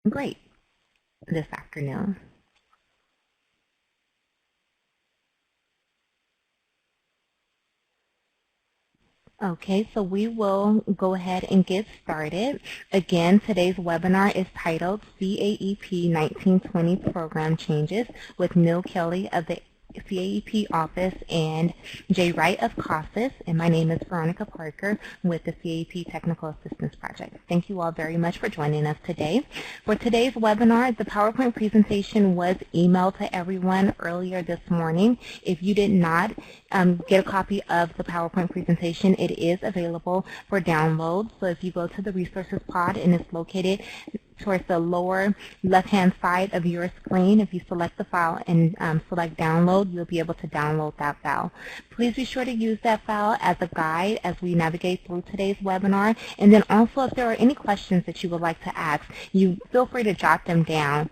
great this afternoon. Okay, so we will go ahead and get started. Again, today's webinar is titled CAEP 1920 Program Changes with Neil Kelly of the CAEP office and Jay Wright of CASAS, and my name is Veronica Parker with the CAEP Technical Assistance Project. Thank you all very much for joining us today. For today's webinar, the PowerPoint presentation was emailed to everyone earlier this morning. If you did not get a copy of the PowerPoint presentation, it is available for download. So if you go to the resources pod and it's located towards the lower left-hand side of your screen, if you select the file and select download, you'll be able to download that file. Please be sure to use that file as a guide as we navigate through today's webinar. And then also, if there are any questions that you would like to ask, you feel free to jot them down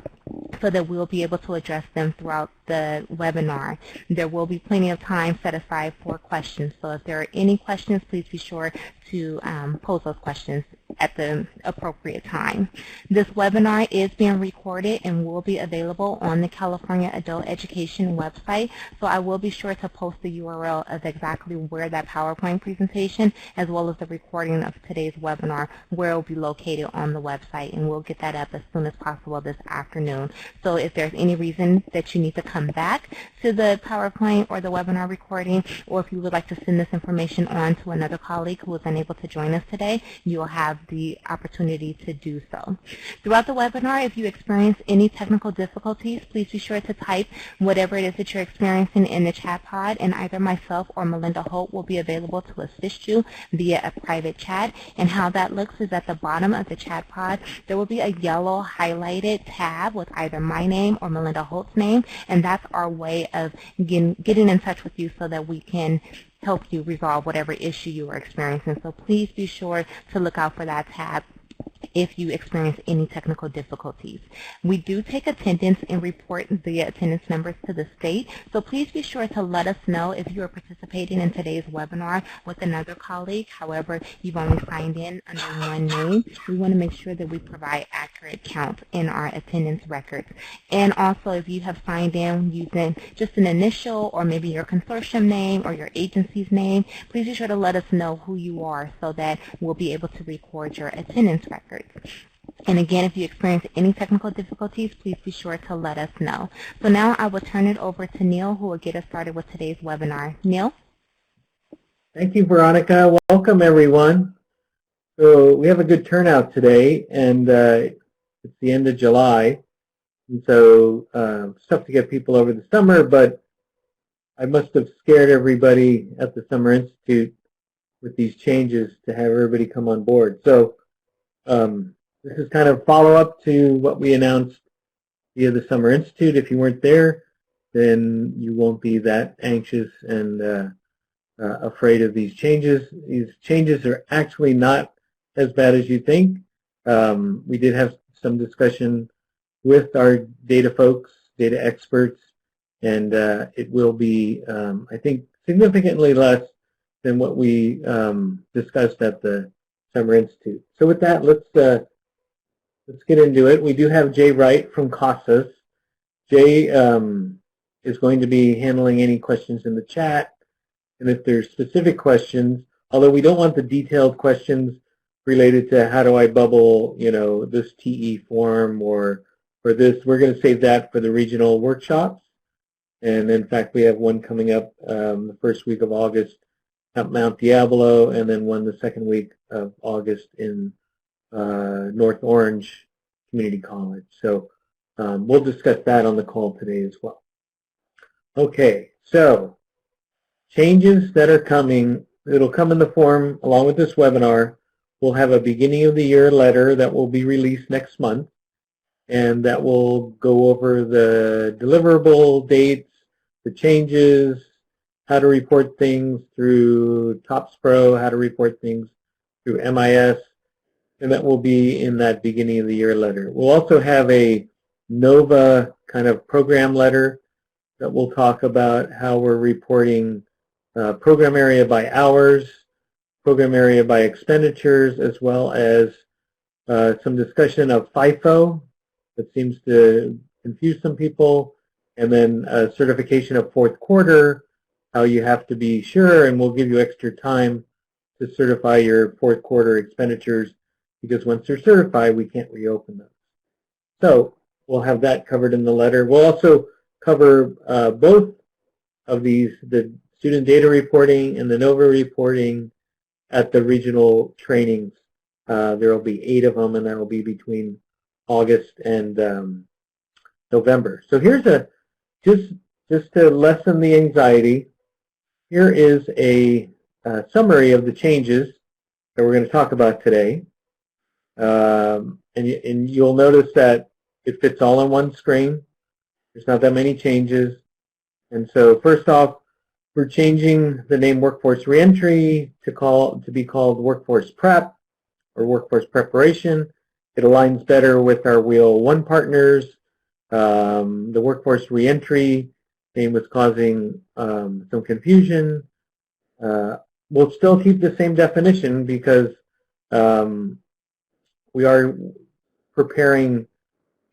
so that we'll be able to address them throughout the webinar. There will be plenty of time set aside for questions. So if there are any questions, please be sure to pose those questions at the appropriate time. This webinar is being recorded and will be available on the California Adult Education website. So I will be sure to post the URL of exactly where that PowerPoint presentation, as well as the recording of today's webinar, where it will be located on the website, and we'll get that up as soon as possible this afternoon. So if there's any reason that you need to come back to the PowerPoint or the webinar recording, or if you would like to send this information on to another colleague who was unable to join us today, you will have the opportunity to do so. Throughout the webinar, if you experience any technical difficulties, please be sure to type whatever it is that you're experiencing in the chat pod, and either myself or Melinda Holt will be available to assist you via a private chat. And how that looks is at the bottom of the chat pod, there will be a yellow highlighted tab with either my name or Melinda Holt's name, and that's our way of getting in touch with you so that we can help you resolve whatever issue you are experiencing. So please be sure to look out for that tab if you experience any technical difficulties. We do take attendance and report the attendance numbers to the state, so please be sure to let us know if you are participating in today's webinar with another colleague. However, you've only signed in under one name. We want to make sure that we provide accurate counts in our attendance records. And also, if you have signed in using just an initial or maybe your consortium name or your agency's name, please be sure to let us know who you are so that we'll be able to record your attendance records. And again, if you experience any technical difficulties, please be sure to let us know. So now I will turn it over to Neil, who will get us started with today's webinar. Neil? Thank you, Veronica. Welcome, everyone. So we have a good turnout today, and it's the end of July. And so it's tough to get people over the summer, but I must have scared everybody at the Summer Institute with these changes to have everybody come on board. So this is kind of follow-up to what we announced via the Summer Institute. If you weren't there, then you won't be that anxious and afraid of these changes. These changes are actually not as bad as you think. We did have some discussion with our data folks, data experts, and it will be, I think, significantly less than what we discussed at the Summer Institute. So with that, let's get into it. We do have Jay Wright from CASAS. Jay is going to be handling any questions in the chat, and if there's specific questions, although we don't want the detailed questions related to how do I bubble, this TE form or for this, we're going to save that for the regional workshops. And in fact, we have one coming up the first week of August at Mount Diablo, and then one the second week of August in North Orange Community College. So we'll discuss that on the call today as well. Okay, so changes that are coming, it'll come in the form, along with this webinar, we'll have a beginning of the year letter that will be released next month, and that will go over the deliverable dates, the changes, how to report things through TOPS Pro, how to report things through MIS, and that will be in that beginning of the year letter. We'll also have a NOVA kind of program letter that will talk about how we're reporting program area by hours, program area by expenditures, as well as some discussion of FIFO, that seems to confuse some people. And then certification of fourth quarter, how you have to be sure, and we'll give you extra time to certify your fourth quarter expenditures, because once they're certified, we can't reopen them. So we'll have that covered in the letter. We'll also cover both of these, the student data reporting and the NOVA reporting, at the regional trainings. There will be 8 of them, and that will be between August and November. So here's just to lessen the anxiety, here is a summary of the changes that we're going to talk about today. And you'll notice that it fits all on one screen. There's not that many changes. And so first off, we're changing the name Workforce Reentry to be called Workforce Prep or Workforce Preparation. It aligns better with our Wheel 1 partners. The Workforce Reentry name was causing some confusion. We'll still keep the same definition because we are preparing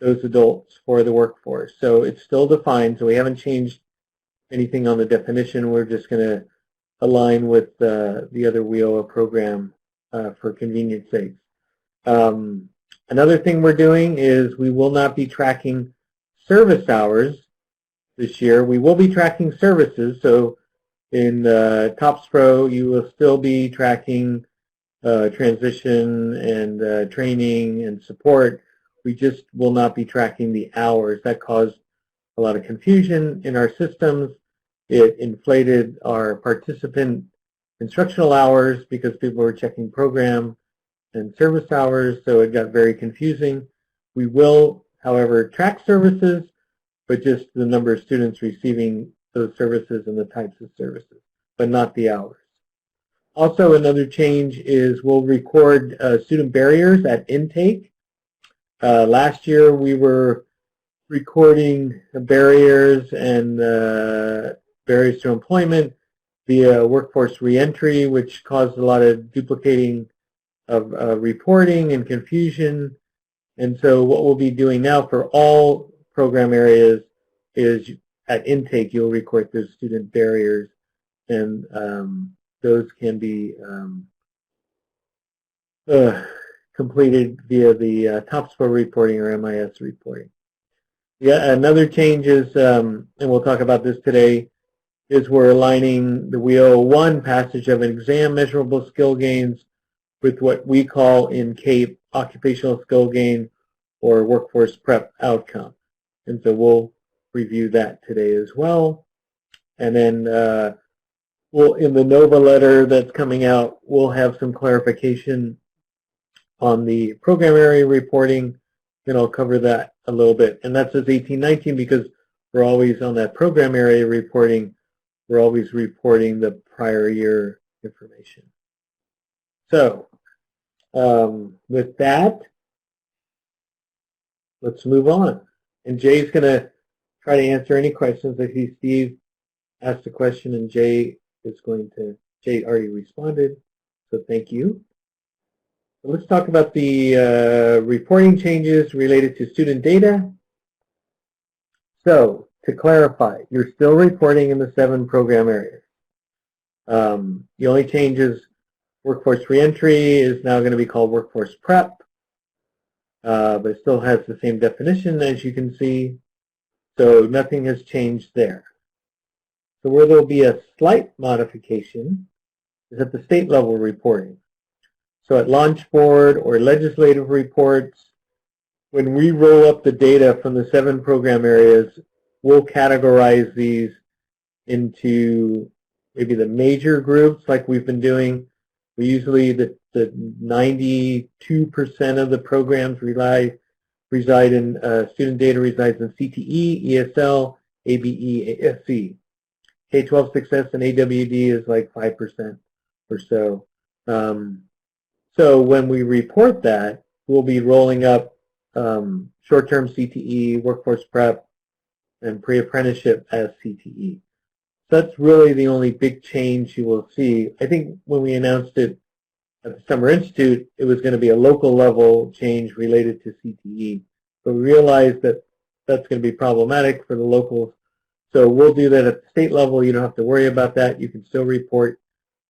those adults for the workforce. So it's still defined, so we haven't changed anything on the definition. We're just going to align with the other WIOA program for convenience sake. Another thing we're doing is we will not be tracking service hours this year. We will be tracking services. So in TOPS Pro, you will still be tracking transition and training and support. We just will not be tracking the hours. That caused a lot of confusion in our systems. It inflated our participant instructional hours because people were checking program and service hours, so it got very confusing. We will, however, track services, but just the number of students receiving those services and the types of services, but not the hours. Also, another change is we'll record student barriers at intake. Last year, we were recording barriers and barriers to employment via workforce reentry, which caused a lot of duplicating of reporting and confusion. And so what we'll be doing now for all program areas is at intake, you'll record those student barriers, and those can be completed via the TOPS Pro reporting or MIS reporting. Yeah, another change is, and we'll talk about this today, is we're aligning the WHEEL 1 passage of exam measurable skill gains with what we call in CAEP occupational skill gain or workforce prep outcome. And so we'll review that today as well. And then we'll, in the NOVA letter that's coming out, we'll have some clarification on the program area reporting, and I'll cover that a little bit. And that says 1819 because we're always on that program area reporting, we're always reporting the prior year information. So with that, let's move on. And Jay's going to try to answer any questions. I see Steve asked a question, and Jay already responded, so thank you. So let's talk about the reporting changes related to student data. So to clarify, you're still reporting in the 7 program areas. The only change is workforce reentry is now going to be called workforce prep, but it still has the same definition, as you can see. So nothing has changed there. So where there will be a slight modification is at the state level reporting. So at launch board or legislative reports, when we roll up the data from the 7 program areas, we'll categorize these into maybe the major groups like we've been doing. We usually, the 92% of the programs reside in, student data resides in CTE, ESL, ABE, ASC. K-12 success and AWD is like 5% or so. So when we report that, we'll be rolling up short-term CTE, workforce prep, and pre-apprenticeship as CTE. So that's really the only big change you will see. I think when we announced it at the Summer Institute, it was going to be a local level change related to CTE, but we realize that that's going to be problematic for the locals. So we'll do that at the state level. You don't have to worry about that. You can still report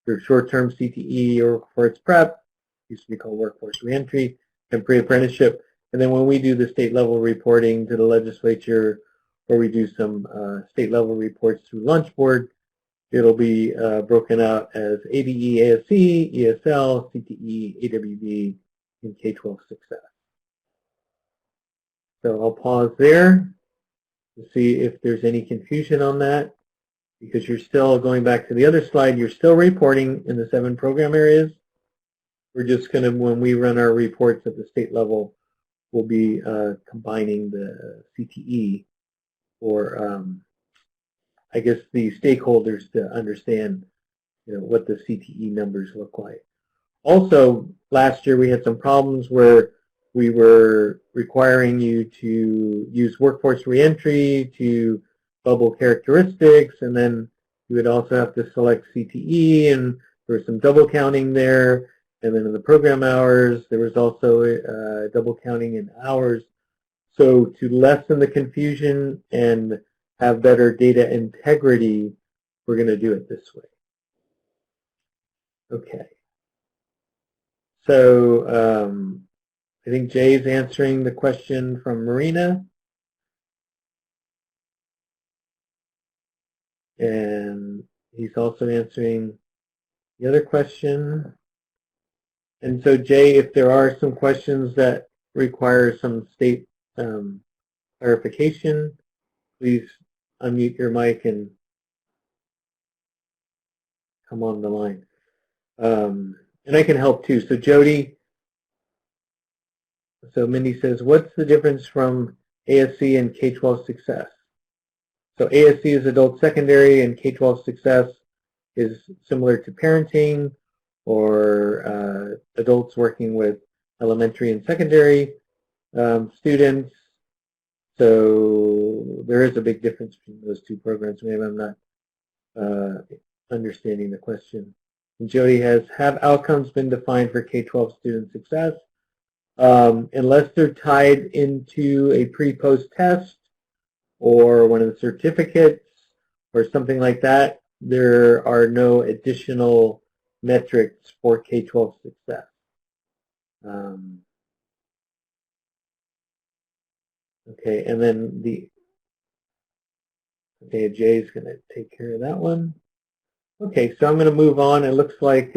your short-term CTE or workforce prep, used to be called workforce reentry, and pre-apprenticeship. And then when we do the state level reporting to the legislature, or we do some state level reports through Lunch Board, it'll be broken out as ADE, ASC, ESL, CTE, AWB, and K-12 success. So I'll pause there to see if there's any confusion on that, because you're still, going back to the other slide, you're still reporting in the 7 program areas. We're just going to, when we run our reports at the state level, we'll be combining the CTE for, I guess, the stakeholders to understand, what the CTE numbers look like. Also, last year we had some problems where we were requiring you to use workforce reentry to bubble characteristics, and then you would also have to select CTE, and there was some double counting there. And then in the program hours, there was also double counting in hours. So to lessen the confusion and have better data integrity, we're going to do it this way. Okay. So I think Jay's answering the question from Marina. And he's also answering the other question. And so, Jay, if there are some questions that require some state clarification, please unmute your mic and come on the line. And I can help too. So Jody, so Mindy says, what's the difference from ASC and K-12 success? So ASC is adult secondary, and K-12 success is similar to parenting or adults working with elementary and secondary students. So there is a big difference between those two programs. Maybe I'm not understanding the question. And Jody has, have outcomes been defined for K-12 student success? Unless they're tied into a pre-post test or one of the certificates or something like that, there are no additional metrics for K-12 success. Okay, and then Jay's going to take care of that one. Okay, so I'm going to move on. It looks like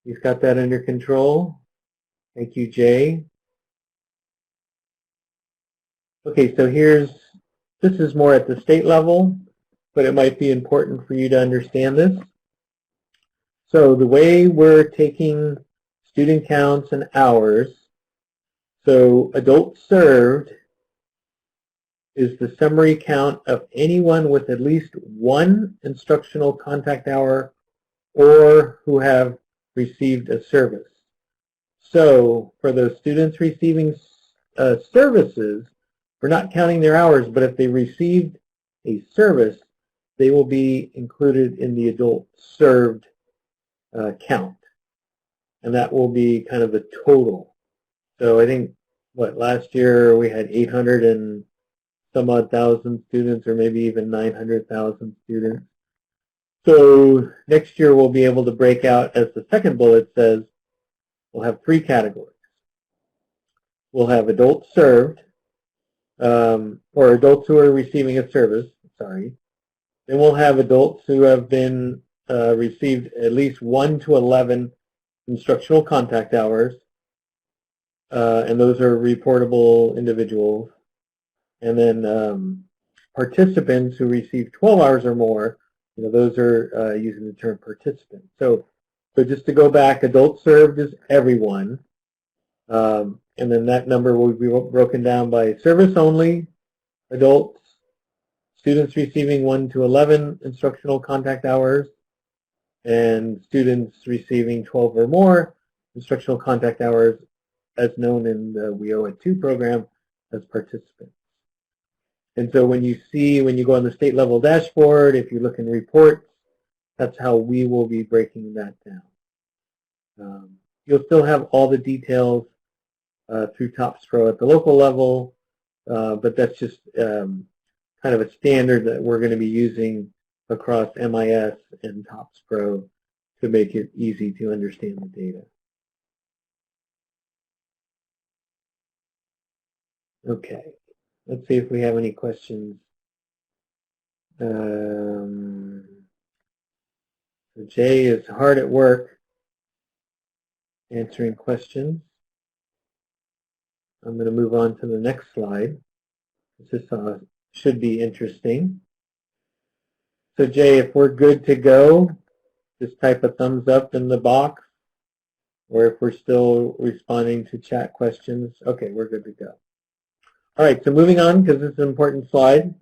he's got that under control. Thank you, Jay. Okay, so this is more at the state level, but it might be important for you to understand this. So the way we're taking student counts and hours, so adults served is the summary count of anyone with at least one instructional contact hour or who have received a service. So for those students receiving services, we're not counting their hours, but if they received a service, they will be included in the adult served count. And that will be kind of the total. So I think, last year we had 800 and some odd thousand students, or maybe even 900,000 students. So next year we'll be able to break out, as the second bullet says, we'll have 3 categories. We'll have adults served, or adults who are receiving a service, sorry. Then we'll have adults who have been received at least 1 to 11 instructional contact hours, and those are reportable individuals. And then participants who receive 12 hours or more, those are using the term participant. So just to go back, adults served is everyone. And then that number will be broken down by service only, adults, students receiving 1 to 11 instructional contact hours, and students receiving 12 or more instructional contact hours, as known in the We Owe It To program, as participants. And so when you go on the state level dashboard, if you look in reports, that's how we will be breaking that down. You'll still have all the details through TOPS Pro at the local level, but that's just kind of a standard that we're going to be using across MIS and TOPS Pro to make it easy to understand the data. Okay, let's see if we have any questions. So Jay is hard at work answering questions. I'm going to move on to the next slide. This should be interesting. So Jay, if we're good to go, just type a thumbs up in the box, or if we're still responding to chat questions. Okay, we're good to go. All right, so moving on, because this is an important slide.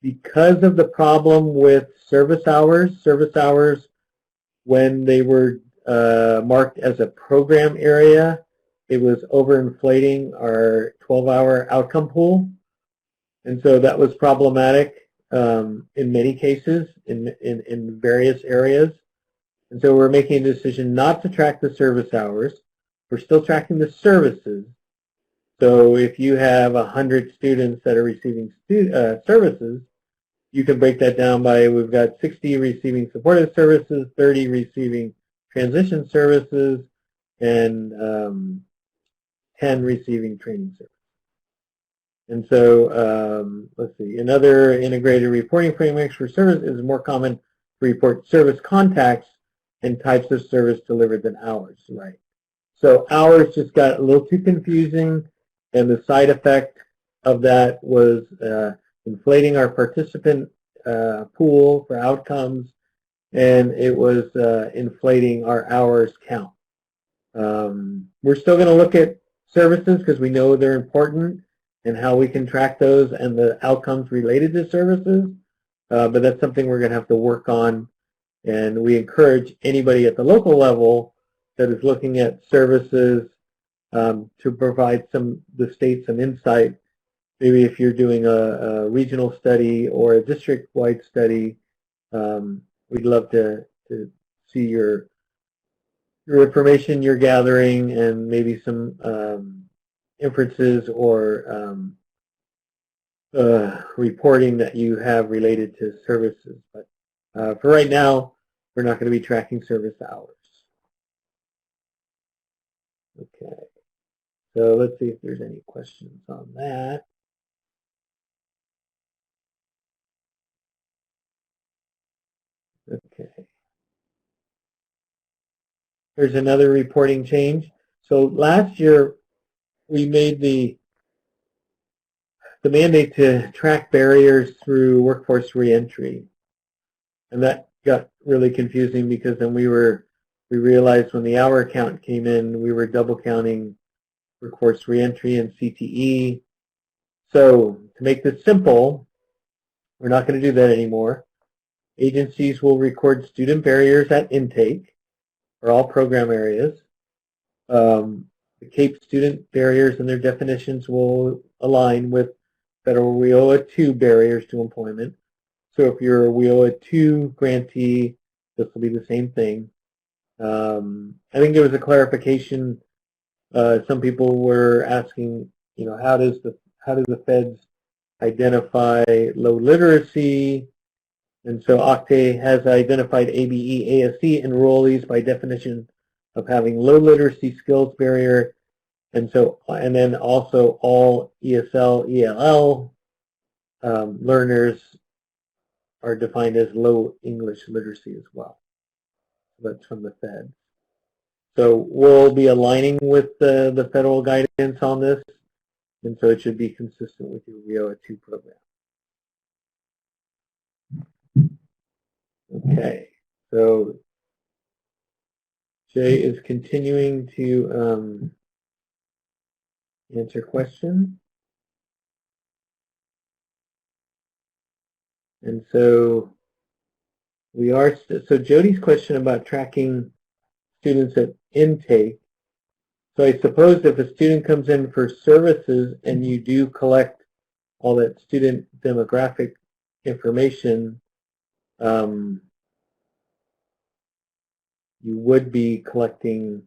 Because of the problem with service hours when they were marked as a program area, it was overinflating our 12-hour outcome pool. And so that was problematic in many cases in various areas. And so we're making a decision not to track the service hours. We're still tracking the services. So if you have 100 students that are receiving services, you can break that down by, we've got 60 receiving supportive services, 30 receiving transition services, and 10 receiving training services. And so, let's see, another integrated reporting frameworks for service is more common to report service contacts and types of service delivered than hours, right? So hours just got a little too confusing, and the side effect of that was inflating our participant pool for outcomes, and it was inflating our hours count. We're still going to look at services because we know they're important and how we can track those and the outcomes related to services, but that's something we're going to have to work on, and we encourage anybody at the local level that is looking at services to provide the state some insight. Maybe if you're doing a regional study or a district-wide study, we'd love to see your information you're gathering and maybe some inferences or reporting that you have related to services. But for right now, we're not going to be tracking service hours. Okay, so let's see if there's any questions on that. Okay. Here's another reporting change. So last year, we made the mandate to track barriers through workforce reentry. And that got really confusing because then we realized when the hour count came in, we were double counting workforce reentry and CTE. So to make this simple, we're not going to do that anymore. Agencies will record student barriers at intake for all program areas. The CAEP student barriers and their definitions will align with Federal WIOA 2 barriers to employment. So if you're a WIOA 2 grantee, this will be the same thing. I think there was a clarification. Some people were asking, how does the feds identify low literacy? And so OCTAE has identified ABE, ASC enrollees by definition of having low literacy skills barrier, and then also all ESL, ELL learners are defined as low English literacy as well. That's from the Fed. So we'll be aligning with the federal guidance on this, and so it should be consistent with your WIOA 2 program. Okay, so Jay is continuing to answer questions. And so so Jody's question about tracking students at intake. So I suppose if a student comes in for services and you do collect all that student demographic information, you would be collecting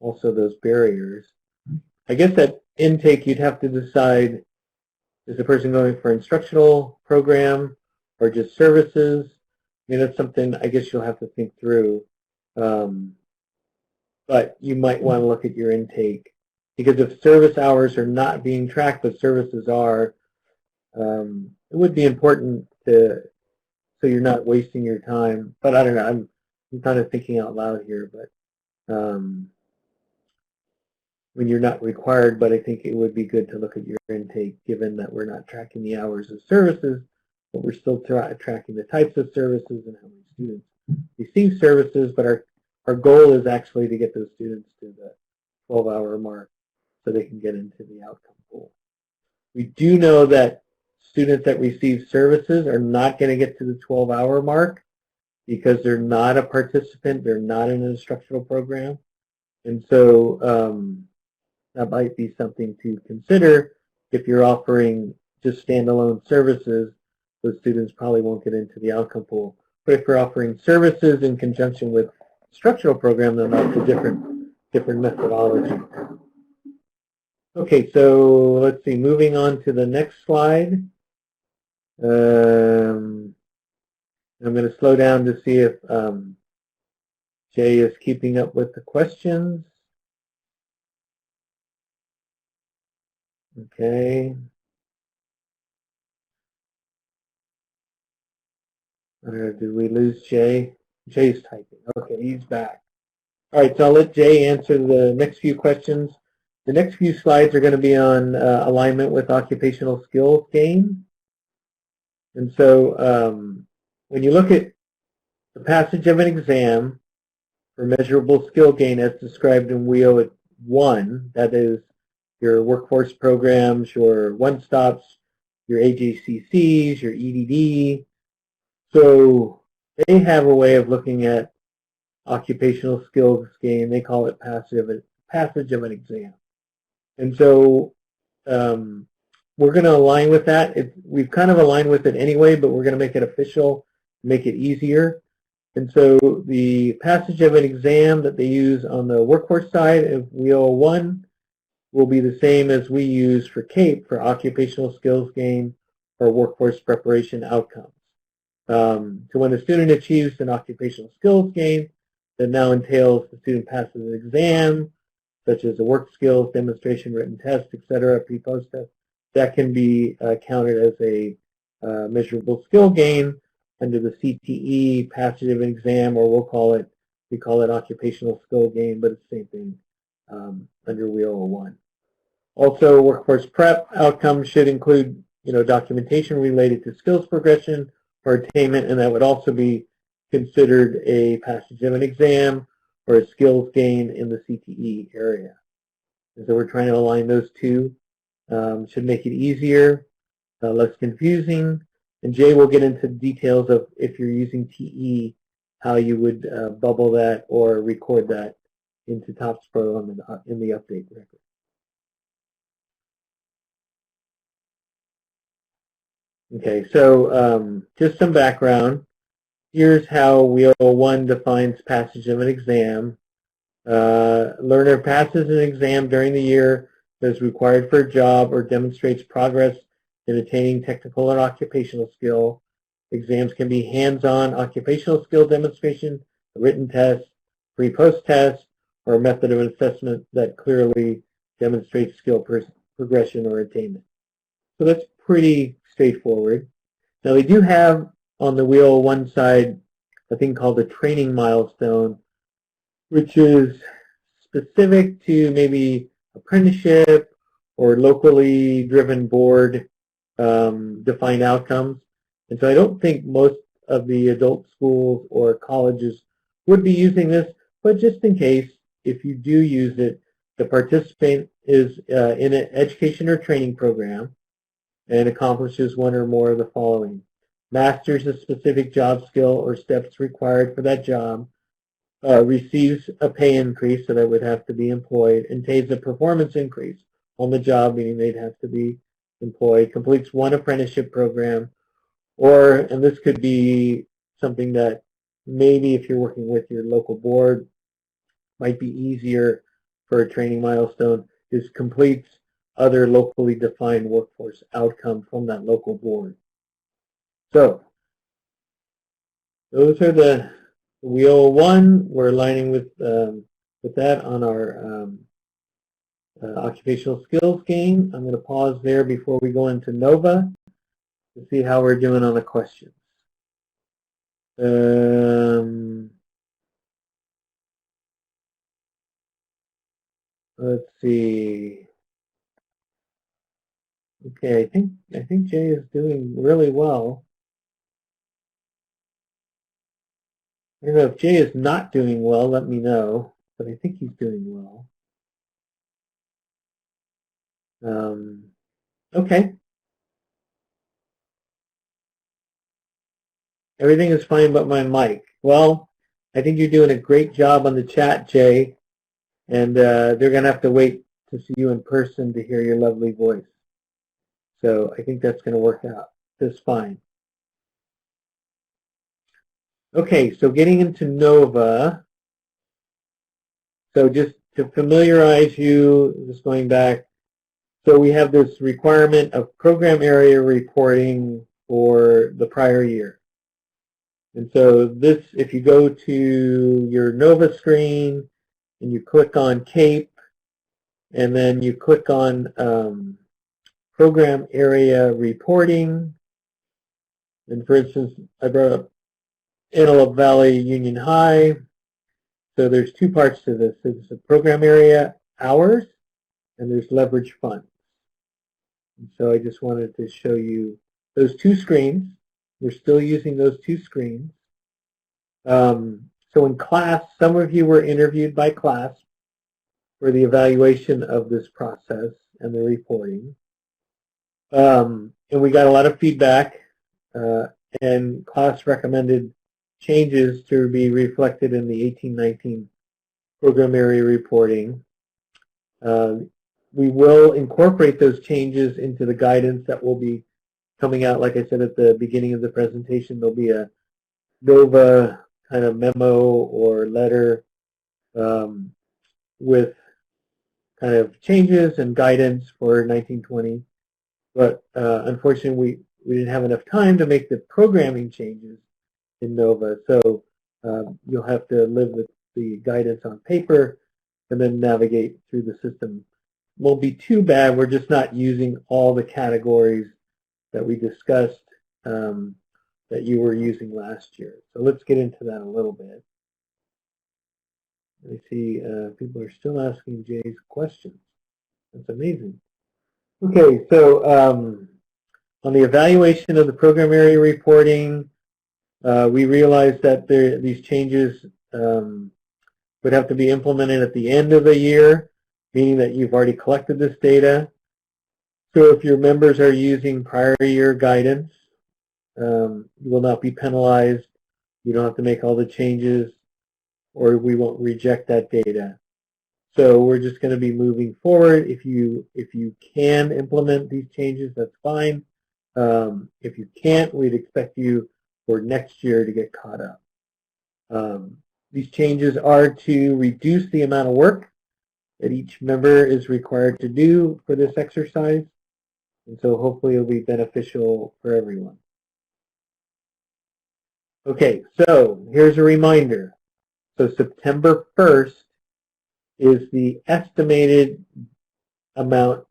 also those barriers. I guess at intake you'd have to decide, is the person going for instructional program or just services? I mean, that's something I guess you'll have to think through. But you might want to look at your intake, because if service hours are not being tracked but services are, it would be important to, so you're not wasting your time. But I don't know, I'm kind of thinking out loud here, but when you're not required, but I think it would be good to look at your intake, given that we're not tracking the hours of services, but we're still tracking the types of services and how many students receive services. But our goal is actually to get those students to the 12-hour mark so they can get into the outcome pool. We do know that students that receive services are not going to get to the 12-hour mark because they're not a participant, they're not in an instructional program. And so that might be something to consider. If you're offering just standalone services, those students probably won't get into the outcome pool. But if you're offering services in conjunction with instructional program, then that's a different methodology. Okay, so let's see, moving on to the next slide. I'm going to slow down to see if Jay is keeping up with the questions. Okay. Did we lose Jay? Jay's typing. Okay, he's back. All right, so I'll let Jay answer the next few questions. The next few slides are going to be on alignment with occupational skills gain. And so when you look at the passage of an exam for measurable skill gain as described in WIO 1, that is your workforce programs, your one-stops, your AJCCs, your EDD. So they have a way of looking at occupational skills gain. They call it passage of an exam. And so we're going to align with that. We've kind of aligned with it anyway, but we're going to make it official, make it easier. And so the passage of an exam that they use on the workforce side of WIO 1 will be the same as we use for CAEP, for occupational skills gain or workforce preparation outcomes. So when a student achieves an occupational skills gain, that now entails the student passes an exam, such as a work skills, demonstration, written test, etc., pre-post test, that can be counted as a measurable skill gain under the CTE passage of an exam, or we call it occupational skill gain, but it's the same thing under WIO 1. Also, workforce prep outcomes should include, documentation related to skills progression or attainment, and that would also be considered a passage of an exam or a skills gain in the CTE area. And so we're trying to align those two. Should make it easier, less confusing. And Jay will get into details of, if you're using TE, how you would bubble that or record that into TOPS Pro in the update record. Okay, so just some background. Here's how WIO 1 defines passage of an exam. Learner passes an exam during the year that is required for a job or demonstrates progress in attaining technical and occupational skill. Exams can be hands-on occupational skill demonstration, a written test, pre-post test, or a method of assessment that clearly demonstrates skill progression or attainment. So that's pretty straightforward. Now they do have on the WIO 1 side a thing called a training milestone, which is specific to maybe apprenticeship or locally driven board defined outcomes. And so I don't think most of the adult schools or colleges would be using this, but just in case, if you do use it, the participant is in an education or training program and accomplishes one or more of the following: masters a specific job skill or steps required for that job, receives a pay increase, so that would have to be employed, and attains a performance increase on the job, meaning they'd have to be employed, completes one apprenticeship program, or, and this could be something that maybe if you're working with your local board might be easier, for a training milestone is completes other locally defined workforce outcome from that local board. So those are the wheel one. We're aligning with that on our occupational skills game. I'm going to pause there before we go into NOVA to see how we're doing on the questions. Let's see. Okay, I think Jay is doing really well. I don't know if Jay is not doing well, let me know, but I think he's doing well. Okay. Everything is fine but my mic. Well, I think you're doing a great job on the chat, Jay, and they're going to have to wait to see you in person to hear your lovely voice. So I think that's going to work out just fine. Okay, so getting into NOVA. So just to familiarize you, just going back, so we have this requirement of program area reporting for the prior year. And so this, if you go to your NOVA screen and you click on CAEP, and then you click on program area reporting, and for instance, I brought up Antelope Valley Union High. So there's two parts to this. There's the program area hours, and there's leverage funds. And so I just wanted to show you those two screens. We're still using those two screens. So in class, some of you were interviewed by class for the evaluation of this process and the reporting. And we got a lot of feedback, and class recommended changes to be reflected in the 1819 program area reporting. We will incorporate those changes into the guidance that will be coming out. Like I said at the beginning of the presentation, there'll be a NOVA kind of memo or letter with kind of changes and guidance for 1920. But unfortunately, we didn't have enough time to make the programming changes in NOVA. So you'll have to live with the guidance on paper and then navigate through the system. Won't be too bad. We're just not using all the categories that we discussed that you were using last year. So let's get into that a little bit. I see people are still asking Jay's questions. That's amazing. Okay, so on the evaluation of the program area reporting, we realized that these changes would have to be implemented at the end of the year, meaning that you've already collected this data. So if your members are using prior year guidance, you will not be penalized. You don't have to make all the changes, or we won't reject that data. So we're just going to be moving forward. If you can implement these changes, that's fine. If you can't, we'd expect you for next year to get caught up. These changes are to reduce the amount of work that each member is required to do for this exercise, and so hopefully it'll be beneficial for everyone. Okay, so here's a reminder. So September 1st is the estimated amount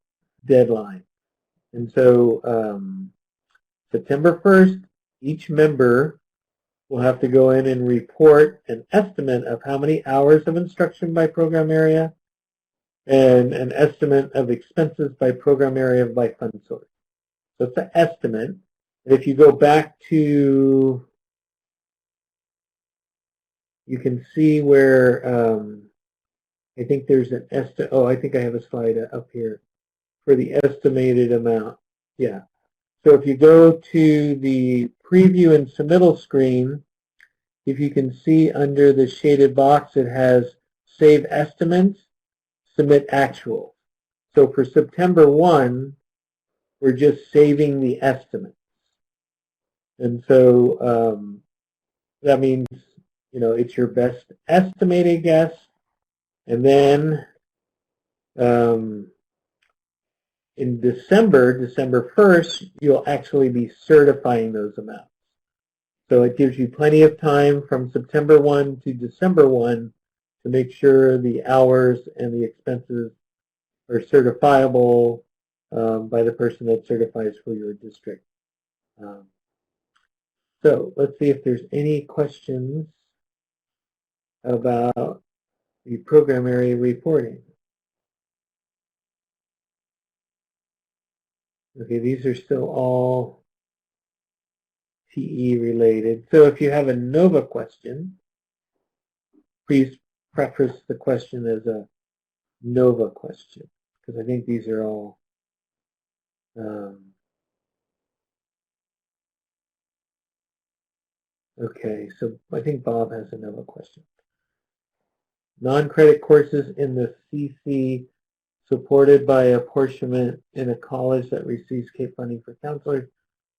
deadline. And so September 1st, each member will have to go in and report an estimate of how many hours of instruction by program area and an estimate of expenses by program area by fund source. So it's an estimate. And if you go back to, you can see where I think there's an estimate. Oh, I think I have a slide up here for the estimated amount. Yeah. So if you go to the preview and submittal screen, if you can see under the shaded box, it has save estimates, submit actual. So for September 1, we're just saving the estimates. And so that means, it's your best estimated guess. And then In December 1st, you'll actually be certifying those amounts. So it gives you plenty of time from September 1 to December 1 to make sure the hours and the expenses are certifiable by the person that certifies for your district. So let's see if there's any questions about the program area reporting. Okay, these are still all TE related. So if you have a NOVA question, please preface the question as a NOVA question, because I think these are all okay, so I think Bob has another question. Non-credit courses in the CC supported by apportionment in a college that receives CAEP funding for counselors,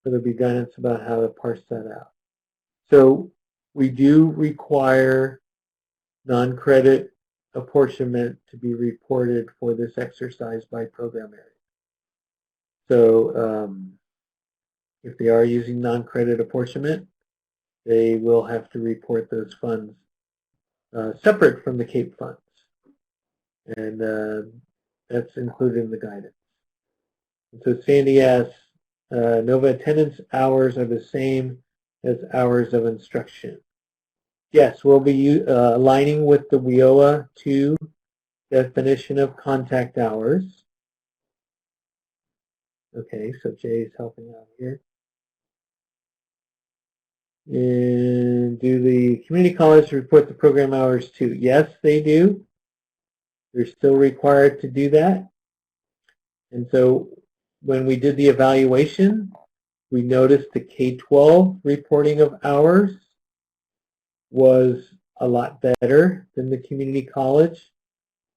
so there'll be guidance about how to parse that out. So we do require non-credit apportionment to be reported for this exercise by program area. So if they are using non-credit apportionment, they will have to report those funds separate from the CAEP funds. And that's included in the guidance. And so Sandy asks, NOVA attendance hours are the same as hours of instruction. Yes, we'll be aligning with the WIOA 2 definition of contact hours. Okay, so Jay is helping out here. And do the community colleges report the program hours too? Yes, they do. They're still required to do that. And so when we did the evaluation, we noticed the K-12 reporting of hours was a lot better than the community college.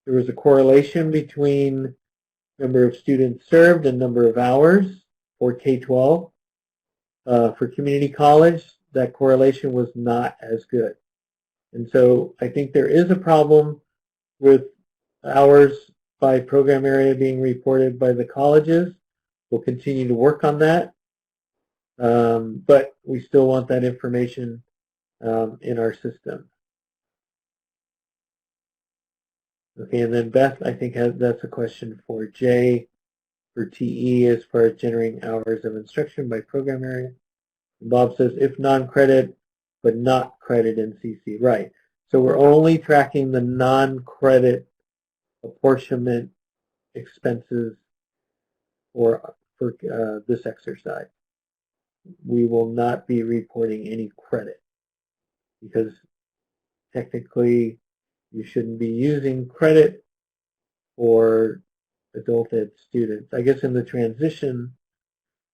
There was a correlation between number of students served and number of hours for K-12. For community college, that correlation was not as good. And so I think there is a problem with hours by program area being reported by the colleges. We'll continue to work on that. But we still want that information in our system. Okay, and then Beth, I think that's a question for Jay for TE as far as generating hours of instruction by program area. And Bob says, if non-credit, but not credit in CC. Right. So we're only tracking the non-credit apportionment expenses for this exercise. We will not be reporting any credit because technically you shouldn't be using credit for adult ed students. I guess in the transition,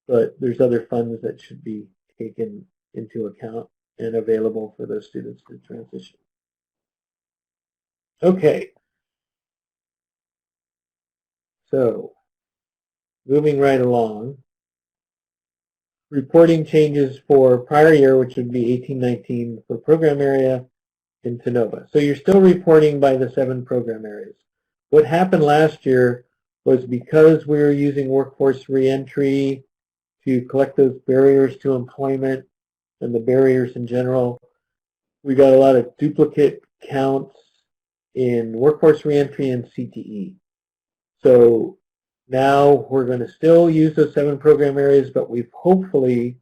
but there's other funds that should be taken into account and available for those students to transition. Okay. So moving right along, reporting changes for prior year, which would be 18-19 for program area into NOVA. So you're still reporting by the 7 program areas. What happened last year was because we were using workforce reentry to collect those barriers to employment and the barriers in general, we got a lot of duplicate counts in workforce reentry and CTE. So now we're going to still use those 7 program areas, but we've hopefully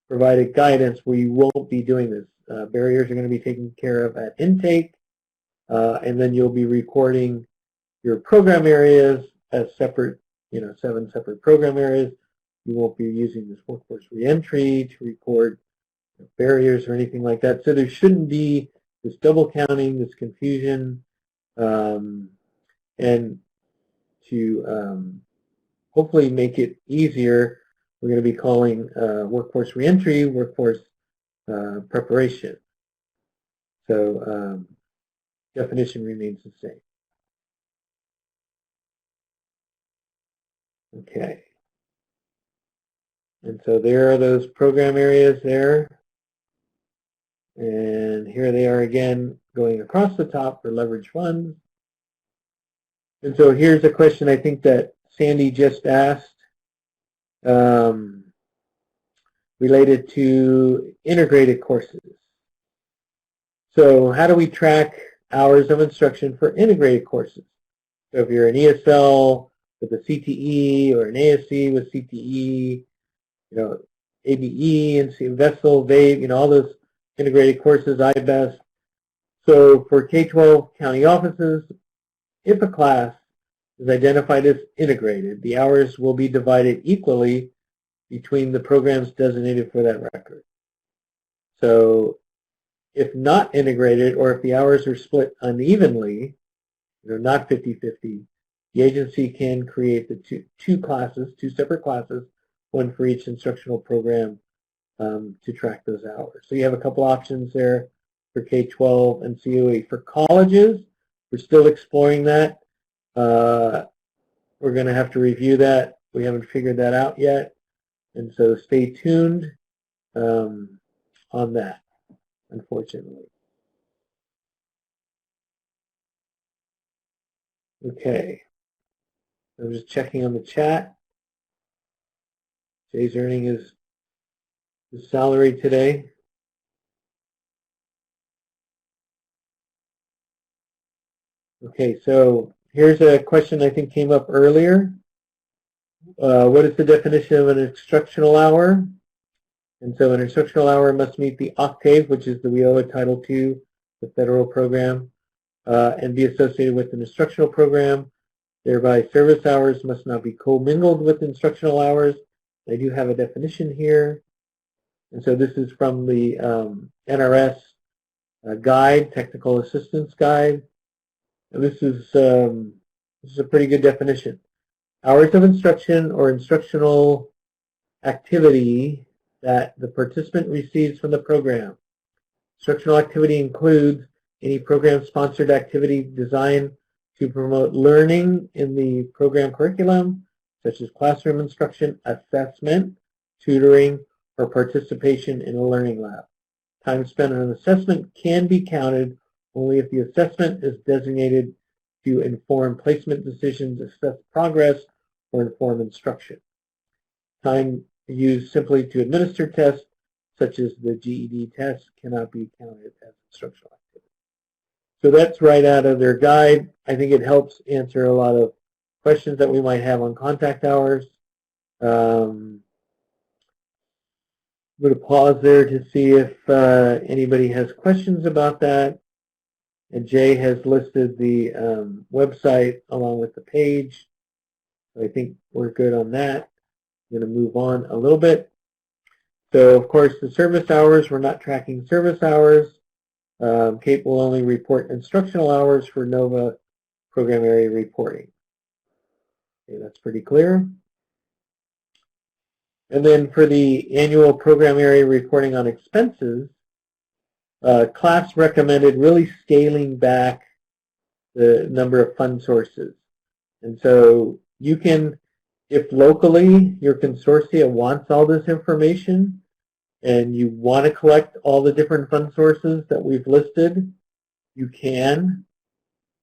provided guidance where you won't be doing this. Barriers are going to be taken care of at intake, and then you'll be recording your program areas as separate, 7 separate program areas. You won't be using this workforce reentry to record barriers or anything like that. So there shouldn't be this double counting, this confusion, and to hopefully make it easier, we're going to be calling workforce reentry workforce preparation. So definition remains the same. Okay. And so there are those program areas there. And here they are again going across the top for leverage funds. And so here's a question I think that Sandy just asked, related to integrated courses. So how do we track hours of instruction for integrated courses? So if you're an ESL with a CTE or an ASC with CTE, ABE and VESL, VAVE, all those integrated courses, IBEST. So for K-12 county offices, if a class is identified as integrated, the hours will be divided equally between the programs designated for that record. So if not integrated, or if the hours are split unevenly, not 50-50, the agency can create the two separate classes, one for each instructional program, to track those hours. So you have a couple options there for K-12 and COE. For colleges, we're still exploring that. We're going to have to review that. We haven't figured that out yet. And so stay tuned on that, unfortunately. Okay. I'm just checking on the chat. Jay's earning his salary today. Okay, so here's a question I think came up earlier. What is the definition of an instructional hour? And so an instructional hour must meet the octave, which is the WIOA Title II, the federal program, and be associated with an instructional program. Thereby, service hours must not be commingled with instructional hours. I do have a definition here. And so this is from the NRS guide, technical assistance guide. And this is a pretty good definition. Hours of instruction or instructional activity that the participant receives from the program. Instructional activity includes any program-sponsored activity designed to promote learning in the program curriculum, such as classroom instruction, assessment, tutoring, or participation in a learning lab. Time spent on assessment can be counted only if the assessment is designated to inform placement decisions, assess progress, or inform instruction. Time used simply to administer tests, such as the GED test, cannot be counted as instructional activity. So that's right out of their guide. I think it helps answer a lot of questions that we might have on contact hours. I'm going to pause there to see if anybody has questions about that. And Jay has listed the website along with the page. So I think we're good on that. I'm going to move on a little bit. So, of course, the service hours, we're not tracking service hours. CAEP will only report instructional hours for NOVA program area reporting. Okay, that's pretty clear. And then for the annual program area reporting on expenses, class recommended really scaling back the number of fund sources. And so you can, if locally your consortia wants all this information and you want to collect all the different fund sources that we've listed, you can.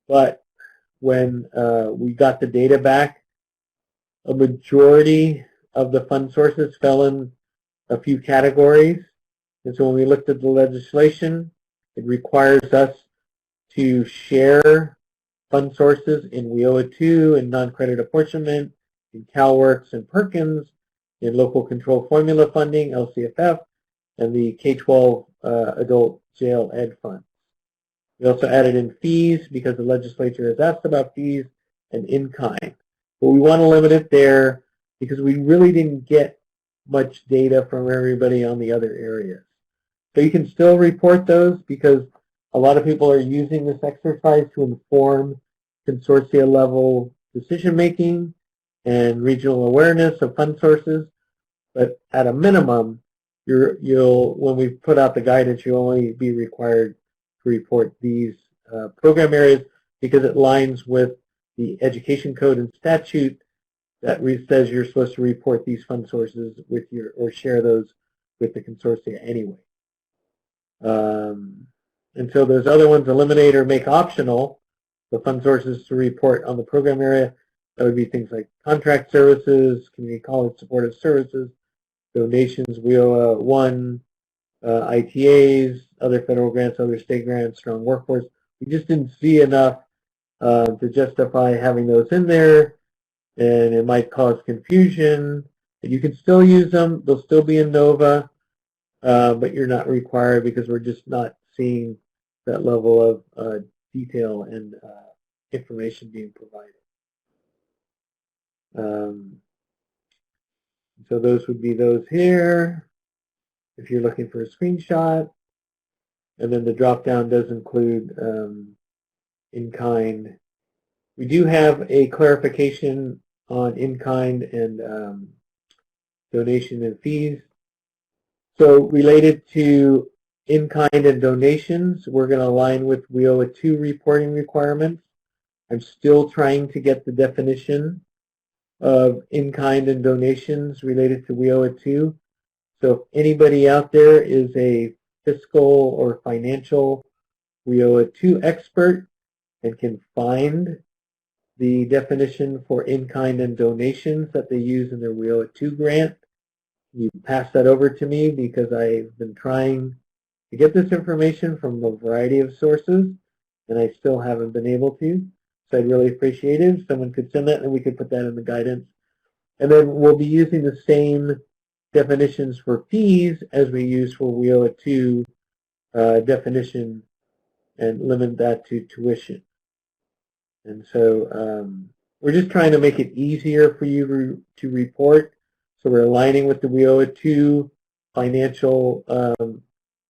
But when we got the data back, a majority of the fund sources fell in a few categories. And so when we looked at the legislation, it requires us to share fund sources in WIOA 2 and non-credit apportionment, in CalWORKS and Perkins, in local control formula funding, LCFF, and the K-12 adult jail ed fund. We also added in fees because the legislature has asked about fees and InKind. But we want to limit it there because we really didn't get much data from everybody on the other areas. So you can still report those because a lot of people are using this exercise to inform consortia level decision making and regional awareness of fund sources. But at a minimum, when we put out the guidance, you'll only be required to report these program areas because it lines with the education code and statute that says you're supposed to report these fund sources with or share those with the consortia anyway. And so those other ones, eliminate or make optional, the fund sources to report on the program area. That would be things like contract services, community college supportive services, donations, WIOA 1, ITAs, other federal grants, other state grants, strong workforce. We just didn't see enough to justify having those in there, and it might cause confusion. You can still use them. They'll still be in NOVA, but you're not required because we're just not seeing that level of detail and information being provided. So those would be those here if you're looking for a screenshot. And then the drop-down does include InKind. We do have a clarification on InKind and donation and fees. So related to InKind and donations, we're going to align with WIOA 2 reporting requirements. I'm still trying to get the definition of InKind and donations related to WIOA 2. So if anybody out there is a fiscal or financial WIOA 2 expert and can find the definition for InKind and donations that they use in their WIOA 2 grant, you pass that over to me because I've been trying to get this information from a variety of sources and I still haven't been able to. So I'd really appreciate it if someone could send that and we could put that in the guidance. And then we'll be using the same definitions for fees as we use for WIOA 2 definition and limit that to tuition. And so we're just trying to make it easier for you to report. So we're aligning with the WIOA 2 financial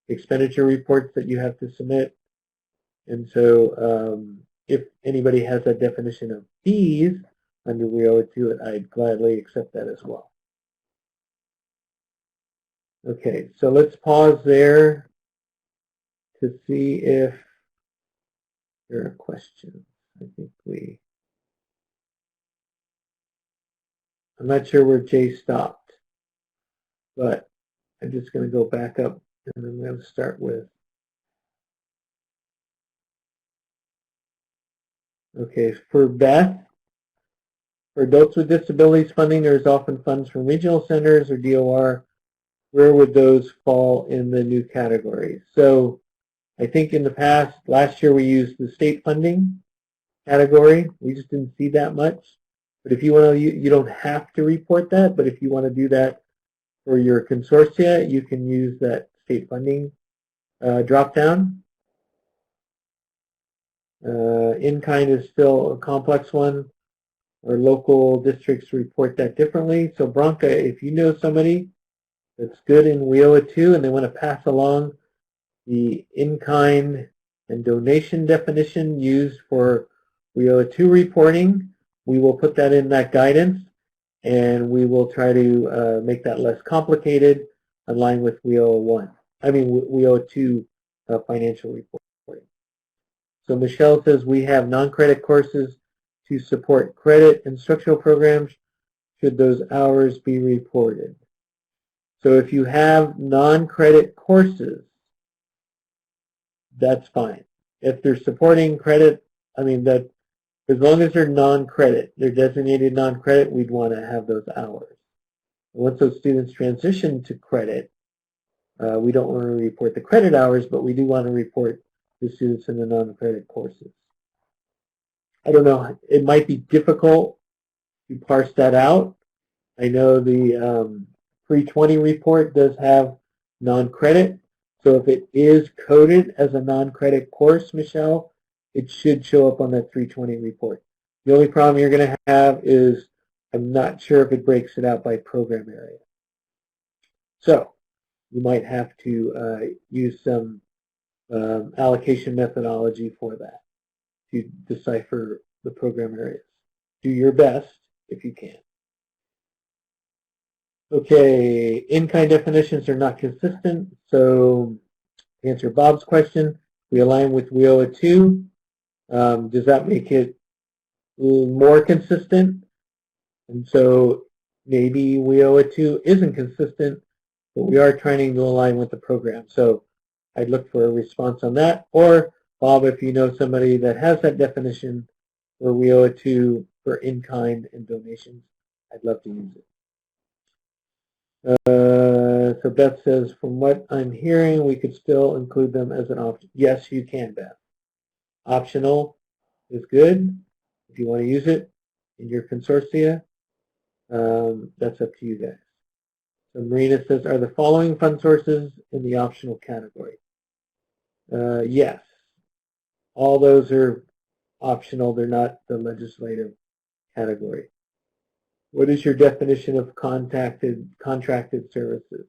expenditure reports that you have to submit. And so if anybody has a definition of fees under WIOA 2, I'd gladly accept that as well. Okay, so let's pause there to see if there are questions. I think I'm not sure where Jay stopped, but I'm just going to go back up and I'm going to start with. Okay, for Beth, for adults with disabilities funding, there's often funds from regional centers or DOR. Where would those fall in the new category? So I think in the past, last year we used the state funding category. We just didn't see that much. But if you want to, you don't have to report that, but if you want to do that for your consortia, you can use that state funding drop-down. InKind is still a complex one, or local districts report that differently. So Bronca, if you know somebody that's good in WIOA 2 and they want to pass along the InKind and donation definition used for WIOA 2 reporting, we will put that in that guidance and we will try to make that less complicated, align with WIOA 2 financial reporting. So Michelle says we have non-credit courses to support credit instructional programs. Should those hours be reported? So if you have non-credit courses, that's fine. If they're supporting credit, that as long as they're non-credit, they're designated non-credit, we'd want to have those hours. Once those students transition to credit, we don't want to report the credit hours, but we do want to report the students in the non-credit courses. I don't know, it might be difficult to parse that out. I know the 320 report does have non-credit, so if it is coded as a non-credit course, Michelle, it should show up on that 320 report. The only problem you're going to have is I'm not sure if it breaks it out by program area. So you might have to use some allocation methodology for that to decipher the program areas. Do your best if you can. Okay, InKind definitions are not consistent, so to answer Bob's question, we align with WIOA 2. Does that make it more consistent? And so maybe WIOA 2 isn't consistent, but we are trying to align with the program. So I'd look for a response on that, or Bob, if you know somebody that has that definition where we owe it to for in-kind and donations, I'd love to use it. So Beth says, from what I'm hearing, we could still include them as an option. Yes, you can, Beth. Optional is good. If you want to use it in your consortia, that's up to you guys. So Marina says, are the following fund sources in the optional category? Yes. All those are optional. They're not the legislative category. What is your definition of contracted services?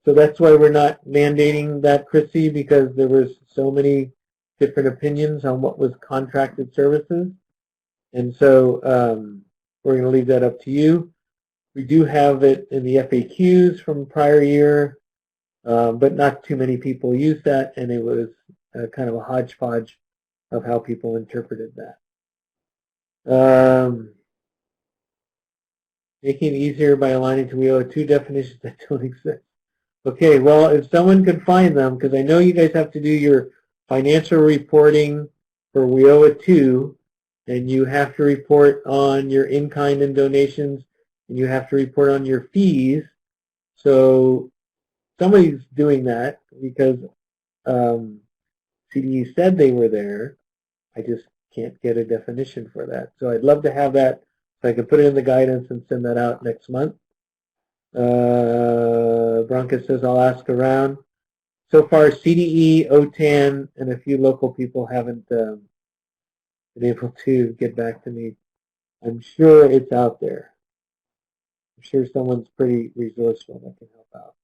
So that's why we're not mandating that, Chrissy, because there was so many different opinions on what was contracted services. And so we're going to leave that up to you. We do have it in the FAQs from prior year, but not too many people use that, and it was kind of a hodgepodge of how people interpreted that. Making it easier by aligning to WIO2 definitions that don't exist. Okay, well, if someone could find them, because I know you guys have to do your financial reporting for WIOA 2, and you have to report on your in-kind and donations, and you have to report on your fees. So somebody's doing that because CDE said they were there. I just can't get a definition for that. So I'd love to have that so I can put it in the guidance and send that out next month. Bronca says, I'll ask around. So far, CDE, OTAN, and a few local people haven't been able to get back to me. I'm sure it's out there. I'm sure someone's pretty resourceful that can help out.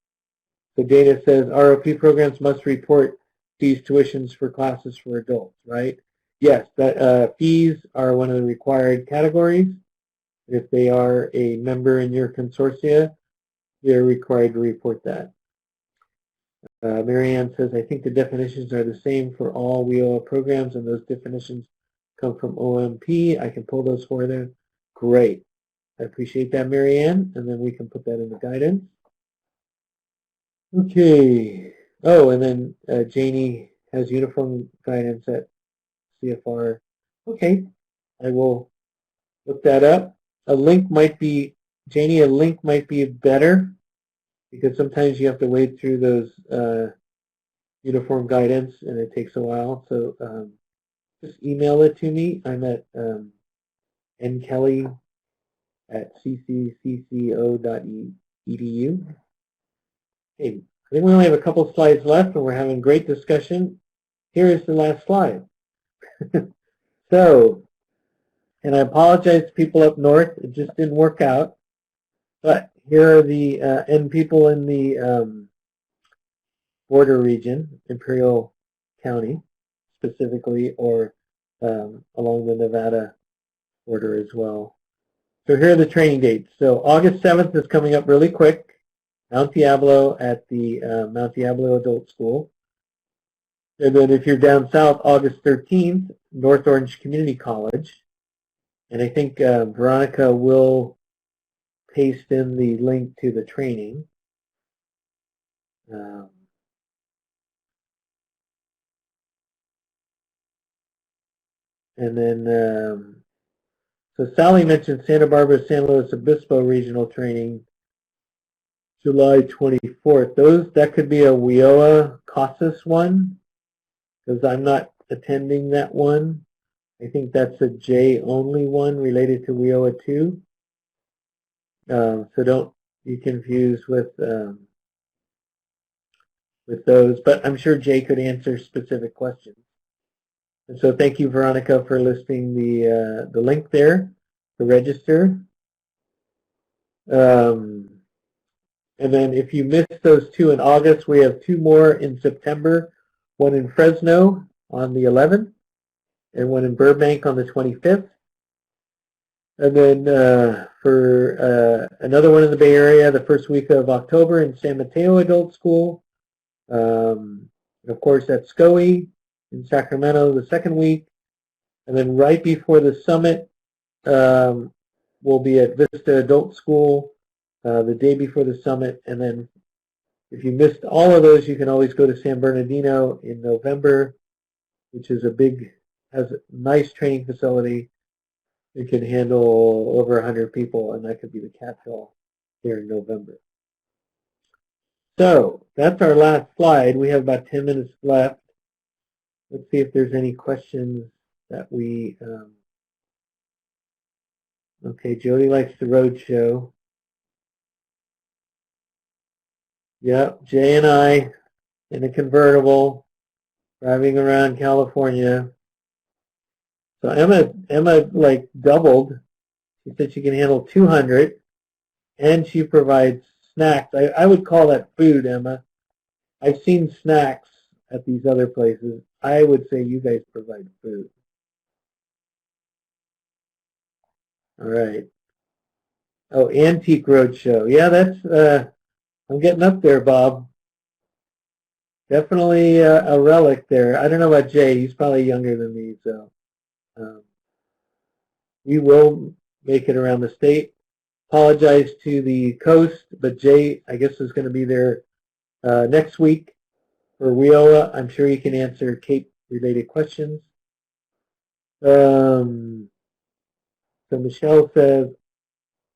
So Dana says, ROP programs must report fees, tuitions for classes for adults, right? Yes, that fees are one of the required categories. If they are a member in your consortia, they're required to report that. Marianne says, I think the definitions are the same for all WIOA programs, and those definitions come from OMP. I can pull those for them. Great. I appreciate that, Marianne, and then we can put that in the guidance. Okay. Oh, and then Janie has uniform guidance at CFR. Okay. I will look that up. A link might be, Janie, a link might be better because sometimes you have to wade through those uniform guidance and it takes a while. So just email it to me. I'm at nkelly@cccco.edu. Hey, I think we only have a couple slides left and we're having great discussion. Here is the last slide. So, and I apologize to people up north, it just didn't work out. But here are the, and people in the border region, Imperial County specifically, or along the Nevada border as well. So here are the training dates. So August 7th is coming up really quick. Mount Diablo at the Mount Diablo Adult School. And then if you're down south, August 13th, North Orange Community College. And I think Veronica will paste in the link to the training. And then, so Sally mentioned Santa Barbara, San Luis Obispo regional training, July 24th. That could be a WIOA CASAS one, because I'm not attending that one. I think that's a J only one related to WIOA 2. So don't be confused with those, but I'm sure Jay could answer specific questions. And so thank you, Veronica, for listing the link there to register. And then if you missed those two in August, we have two more in September, one in Fresno on the 11th and one in Burbank on the 25th. And then for another one in the Bay Area, the first week of October in San Mateo Adult School. And of course, at SCOE in Sacramento the second week. And then right before the summit, we'll be at Vista Adult School the day before the summit. And then if you missed all of those, you can always go to San Bernardino in November which is has a nice training facility. It can handle over 100 people, and that could be the Capitol here in November. So that's our last slide. We have about 10 minutes left. Let's see if there's any questions that we... Okay, Jody likes the road show. Yep, Jay and I in a convertible driving around California. So Emma like doubled. She said she can handle 200, and she provides snacks. I would call that food, Emma. I've seen snacks at these other places. I would say you guys provide food. All right. Oh, Antique Roadshow. Yeah, that's, I'm getting up there, Bob. Definitely a relic there. I don't know about Jay. He's probably younger than me, so we will make it around the state. Apologize to the coast, but Jay, I guess, is going to be there next week for WIOA. I'm sure he can answer CAEP-related questions. So Michelle says,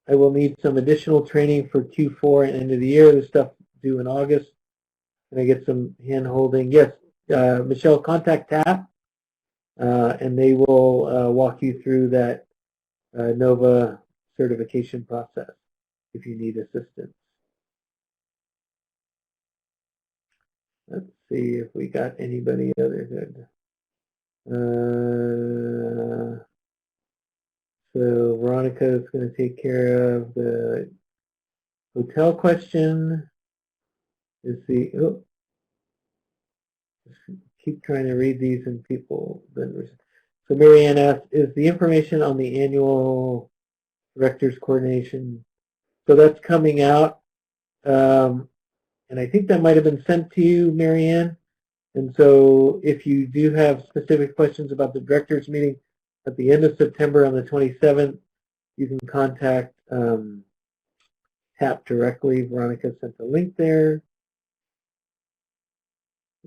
I will need some additional training for Q4 and end of the year. This stuff due in August. Can I get some hand-holding? Yes, Michelle, contact TAP, and they will walk you through that NOVA certification process if you need assistance. Let's see if we got anybody other good. So Veronica is going to take care of the hotel question. Keep trying to read these and people. So Marianne asked, is the information on the annual directors coordination? So that's coming out, and I think that might have been sent to you, Marianne. And so if you do have specific questions about the directors meeting at the end of September on the 27th, you can contact TAP directly. Veronica sent the link there.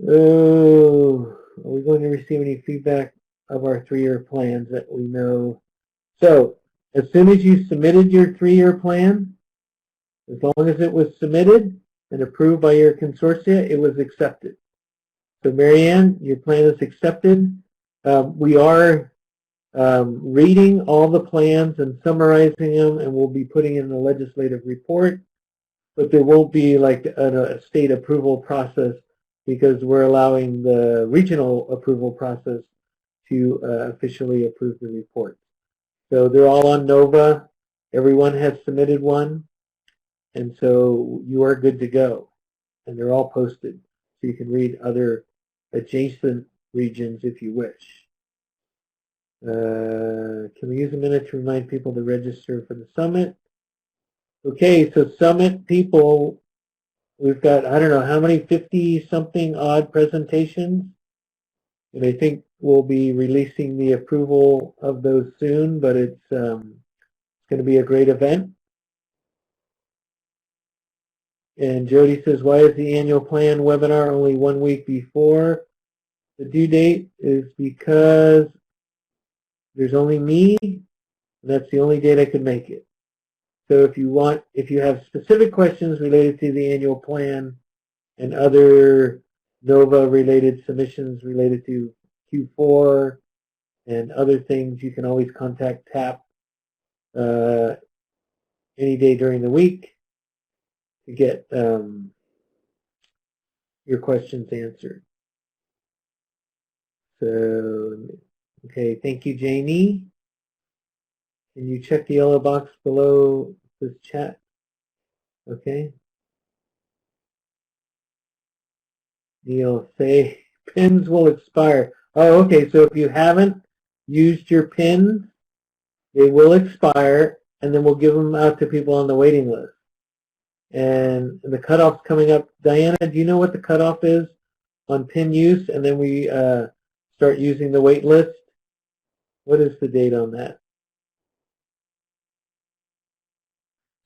Oh, are we going to receive any feedback of our 3-year plans that we know? So as soon as you submitted your 3-year plan, as long as it was submitted and approved by your consortia, it was accepted. So Marianne, your plan is accepted. We are reading all the plans and summarizing them, and we'll be putting in the legislative report, but there won't be like a state approval process because we're allowing the regional approval process to officially approve the report. So they're all on NOVA. Everyone has submitted one, and so you are good to go. And they're all posted, so you can read other adjacent regions if you wish. Can we use a minute to remind people to register for the summit? Okay, so summit people, we've got, I don't know, how many, 50-something odd presentations? And I think we'll be releasing the approval of those soon, but it's going to be a great event. And Jody says, why is the annual plan webinar only 1 week before the due date? Is because there's only me, and that's the only date I could make it. So if you have specific questions related to the annual plan and other NOVA-related submissions related to Q4 and other things, you can always contact TAP any day during the week to get your questions answered. So, okay, thank you, Jamie. Can you check the yellow box below this chat? Okay. Neil, say pins will expire. Oh, okay, so if you haven't used your pins, they will expire, and then we'll give them out to people on the waiting list. And the cutoff's coming up. Diana, do you know what the cutoff is on pin use? And then we start using the wait list. What is the date on that?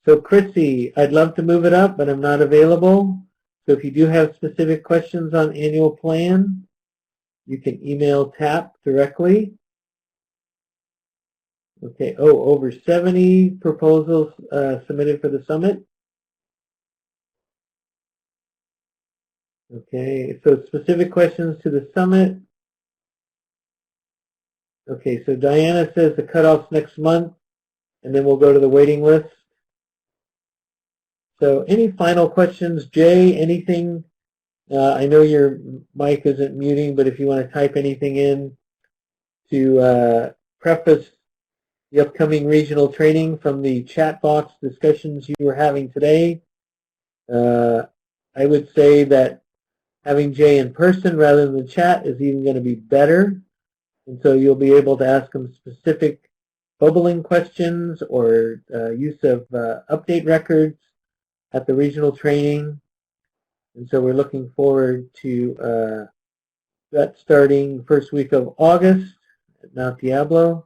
So Chrissy, I'd love to move it up, but I'm not available. So if you do have specific questions on annual plan, you can email TAP directly. Okay, over 70 proposals submitted for the summit. Okay, so specific questions to the summit. Okay, so Diana says the cutoff's next month, and then we'll go to the waiting list. So any final questions? Jay, anything? I know your mic isn't muting, but if you want to type anything in to preface the upcoming regional training from the chat box discussions you were having today, I would say that having Jay in person rather than the chat is even going to be better. And so you'll be able to ask him specific bubbling questions or use of update records at the regional training. And so we're looking forward to that starting first week of August at Mount Diablo.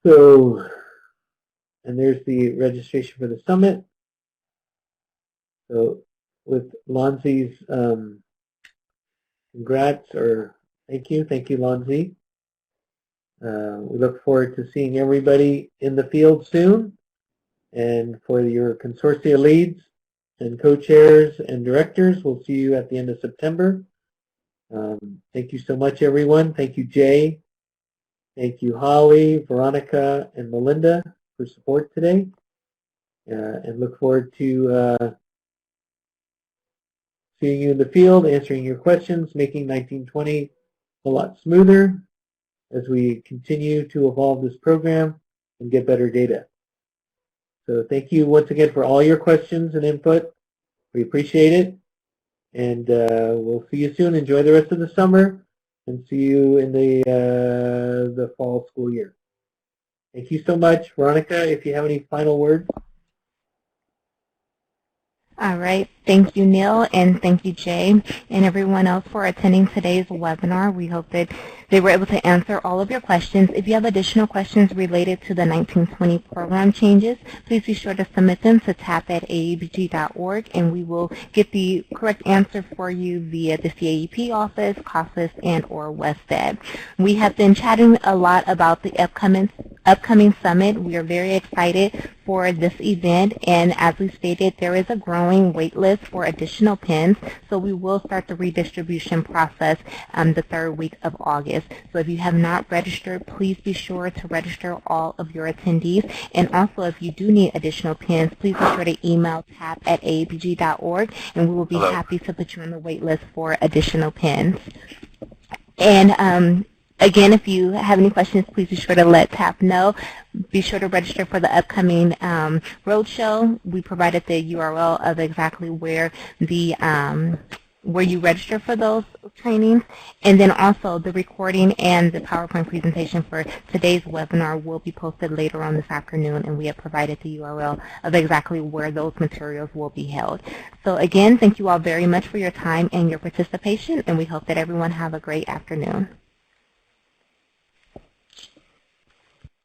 So, and there's the registration for the summit. So with Lonzi's congrats, or thank you, Lonzi. We look forward to seeing everybody in the field soon. And for your consortia leads and co-chairs and directors, we'll see you at the end of September. Thank you so much, everyone. Thank you, Jay. Thank you, Holly, Veronica, and Melinda for support today. And look forward to seeing you in the field, answering your questions, making 1920 a lot smoother as we continue to evolve this program and get better data. So thank you once again for all your questions and input. We appreciate it. And we'll see you soon. Enjoy the rest of the summer, and see you in the fall school year. Thank you so much. Veronica, if you have any final words. All right. Thank you, Neil, and thank you, Jay, and everyone else for attending today's webinar. We hope that they were able to answer all of your questions. If you have additional questions related to the 1920 program changes, please be sure to submit them to tap@aebg.org, and we will get the correct answer for you via the CAEP office, CASAS, and or WestEd. We have been chatting a lot about the upcoming summit. We are very excited for this event, and as we stated, there is a growing wait list for additional pins, so we will start the redistribution process the third week of August. So if you have not registered, please be sure to register all of your attendees, and also if you do need additional pins, please be sure to email tap@aebg.org, and we will be happy to put you on the wait list for additional pins. And again, if you have any questions, please be sure to let TAP know. Be sure to register for the upcoming roadshow. We provided the URL of exactly where the where you register for those trainings. And then also the recording and the PowerPoint presentation for today's webinar will be posted later on this afternoon, and we have provided the URL of exactly where those materials will be held. So again, thank you all very much for your time and your participation, and we hope that everyone have a great afternoon.